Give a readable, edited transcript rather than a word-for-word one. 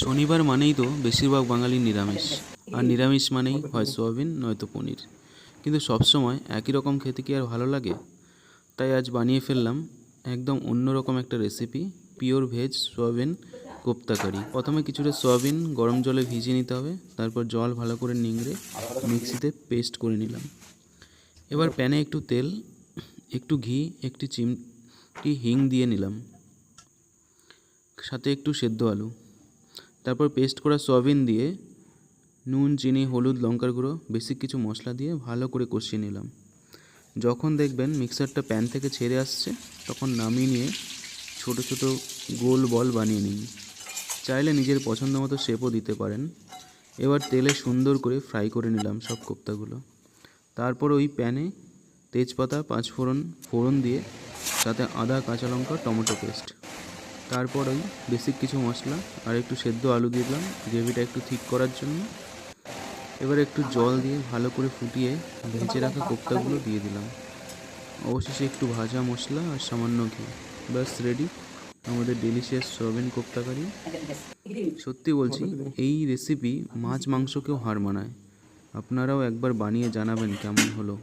শনিবার মানেই তো বেশিরভাগ বাঙালির নিরামিষ, আর নিরামিষ মানেই হয় সোয়াবিন নয়তো পনির। কিন্তু সবসময় একই রকম খেতে কি আর ভালো লাগে? তাই আজ বানিয়ে ফেললাম একদম অন্যরকম একটা recipe, pure veg soybean kofta curry. প্রথমে কিছুটা সোয়াবিন গরম জলে ভিজিয়ে নিতে হবে, তারপর জল ভালো করে নিংড়ে মিক্সিতে পেস্ট করে নিলাম। এবার প্যানে একটু তেল, একটু ঘি, একটি চিমটি হিং দিয়ে নিলাম, সাথে একটু সেদ্ধ আলু। তারপর পেস্ট করা সয়াবিন দিয়ে নুন, চিনি, হলুদ, লঙ্কার গুঁড়ো, বেসিক কিছু মশলা দিয়ে ভালো করে কষিয়ে নিলাম। যখন দেখবেন মিক্সারটা প্যান থেকে ছেড়ে আসছে, তখন নামিয়ে নিয়ে ছোট ছোট গোল বল বানিয়ে নিন। চাইলে নিজের পছন্দ মতো শেপও দিতে পারেন। এবার তেলে সুন্দর করে ফ্রাই করে নিলাম সব কোপ্তাগুলো। তারপর ওই প্যানে তেজপাতা, পাঁচফোড়ন ফোড়ন দিয়ে সাথে আদা, কাঁচা লঙ্কা, টমেটো পেস্ট, তারপর ওই বেসিক কিছু মশলা আর একটু সেদ্ধ আলু দিয়ে দিলাম গ্রেভিটা একটু ঠিক করার জন্য। এবার একটু জল দিয়ে ভালো করে ফুটিয়ে ভেজে রাখা কোপ্তাগুলো দিয়ে দিলাম। অবশেষে একটু ভাজা মশলা আর সামান্য ঘি। ব্যাস রেডি আমাদের ডেলিশিয়াস সয়াবিন কোপ্তা কারি। সত্যি বলছি, এই রেসিপি মাছ মাংসকেও হার মানায়। আপনারাও একবার বানিয়ে জানাবেন কেমন হলো।